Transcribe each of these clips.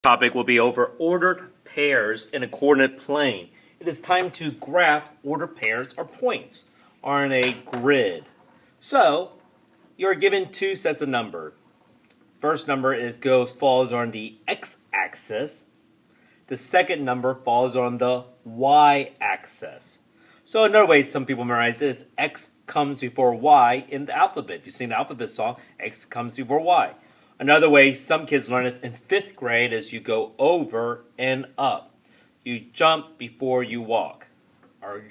Topic will be over ordered pairs in a coordinate plane. It is time to graph ordered pairs or points on a grid. So you're given two sets of numbers. First number falls on the x-axis. The second number falls on the y-axis. So another way some people memorize this: x comes before y in the alphabet. If you've seen the alphabet song, x comes before y. Another way some kids learn it in 5th grade is you go over and up. You jump before you walk.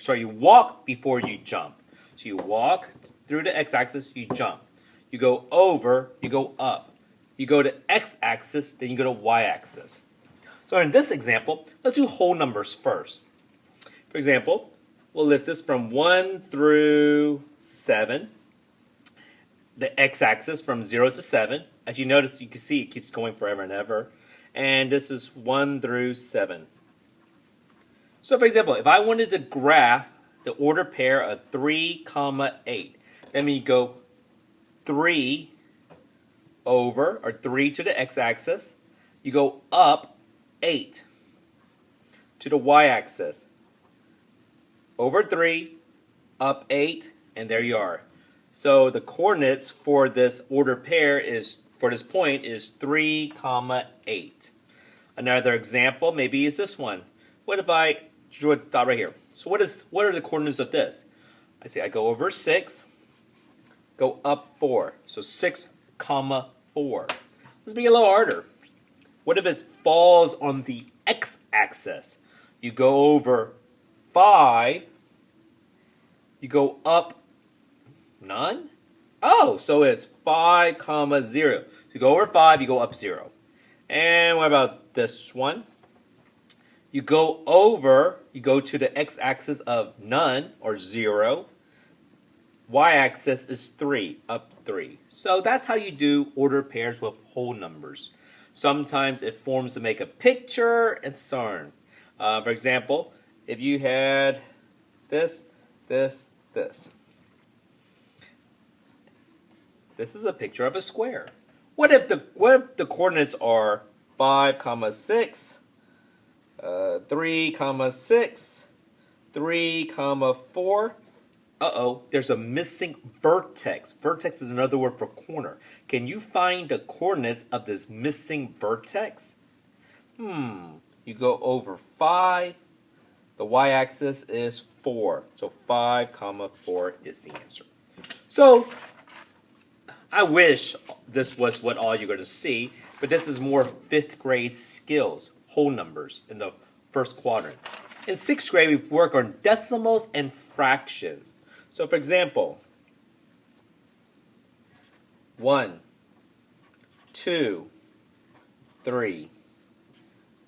You walk before you jump. So you walk through the x-axis, you jump. You go over, you go up. You go to x-axis, then you go to y-axis. So in this example, let's do whole numbers first. For example, we'll list this from 1 through 7. The x-axis from 0 to 7. As you notice, you can see it keeps going forever and ever. And this is 1 through 7. So for example, if I wanted to graph the order pair of 3, 8, that means you go 3 over, or 3 to the x-axis. You go up 8 to the y-axis. Over 3, up 8, and there you are. So the coordinates for this ordered pair for this point is 3, 8. Another example maybe is this one. What if I drew a dot right here? So what are the coordinates of this? I go over 6, go up 4. So 6, 4. Let's be a little harder. What if it falls on the x-axis? You go over 5, you go up none? Oh, so it's 5, 0. So you go over 5, you go up 0. And what about this one? You go to the x-axis of none, or 0. Y-axis is 3, up 3. So that's how you do ordered pairs with whole numbers. Sometimes it forms to make a picture, and so on. For example, if you had this. This is a picture of a square. What if the coordinates are 5, 6, 3, 6, 3, 4? Uh-oh, there's a missing vertex. Vertex is another word for corner. Can you find the coordinates of this missing vertex? You go over 5. The y-axis is 4. So 5, 4 is the answer. So I wish this was what all you're going to see, but this is more 5th grade skills, whole numbers in the first quadrant. In 6th grade, we work on decimals and fractions. So for example, 1, 2, 3.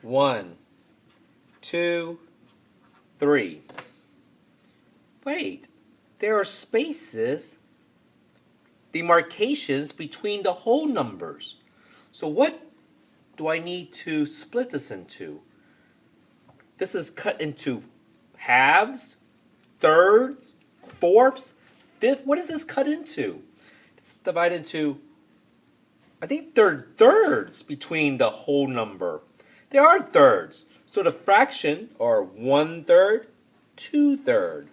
1, 2, 3. Wait, there are spaces, demarcations between the whole numbers. So what do I need to split this into? This is cut into halves, thirds, fourths, fifths. What is this cut into? It's divided into, I think there are thirds between the whole number. There are thirds. So the fraction are 1/3, 2/3.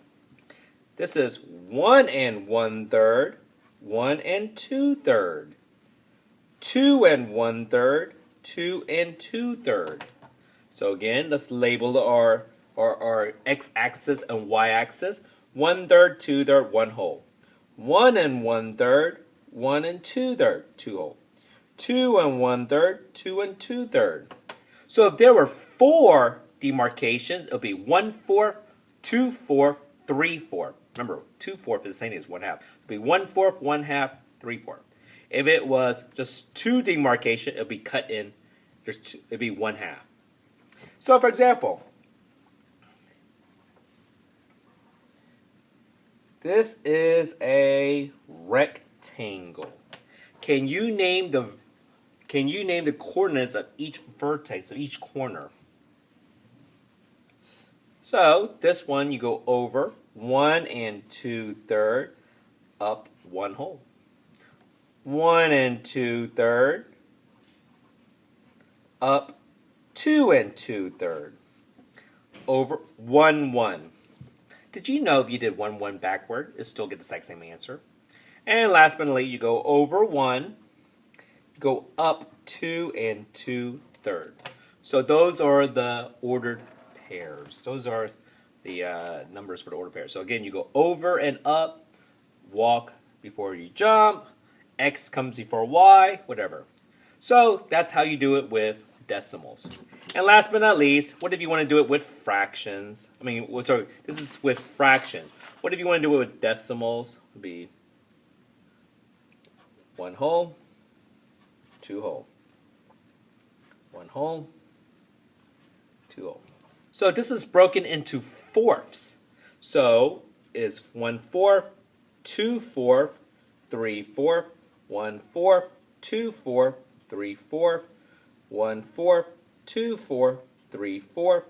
This is 1 1/3, 1 2/3. 2 1/3, 2 2/3. So again, let's label our x-axis and y-axis. 1/3, 2/3, 1 whole. 1 1/3, 1 2/3, 2 whole. 2 1/3, 2 2/3. So if there were 4 demarcations, it would be 1/4, 2/4, 3/4. Remember, 2/4 is the same as 1/2. It would be 1/4, 1/2, 3/4. If it was just 2 demarcation, it would be cut in. It would be 1/2. So for example, this is a rectangle. Can you name the coordinates of each vertex, of each corner? So this one, you go over 1 2/3, up 1 whole. 1 2/3, up 2 and 2/3. Over 1, 1. Did you know if you did 1, 1 backward, you still get the exact same answer? And last but not least, you go over 1, go up 2 and 2/3. So those are the ordered pairs. Those are the numbers for the ordered pairs. So again, you go over and up, walk before you jump, X comes before Y, whatever. So that's how you do it with decimals. And last but not least, what if you want to do it with fractions? Sorry, this is with fraction. What if you want to do it with decimals? It would be 1 whole, 2 whole. 1 whole, 2 whole. So this is broken into fourths. So it's 1/4, 2/4, 3/4, 1/4, 2/4, 3/4, 1/4, 2/4, 3/4,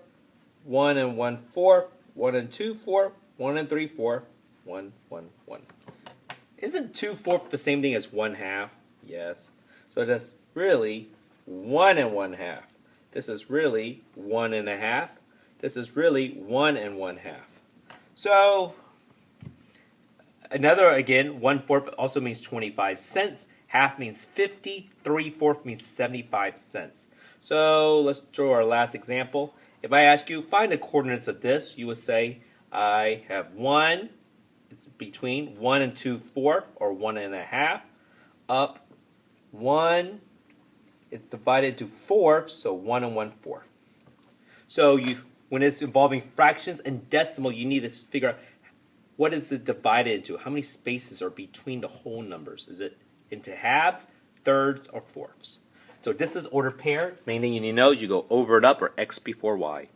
1 and 1/4, 1 and 2/4, 1 and 3/4, 1, 1, 1. Isn't 2/4 the same thing as 1/2? Yes. So that's really 1 and 1/2. This is really 1 1/2. This is really 1 and 1/2. So another, again, 1/4 also means 25 cents. Half means 50. 3/4 means 75 cents. So let's draw our last example. If I ask you, find the coordinates of this, you would say, I have 1. It's between 1 and 2/4, or 1 1/2. Up 1. It's divided into 4, so 1 and 1/4. So when it's involving fractions and decimal, you need to figure out what is it divided into. How many spaces are between the whole numbers? Is it into halves, thirds, or fourths? So this is ordered pair. Main thing you need to know is you go over and up, or X before Y.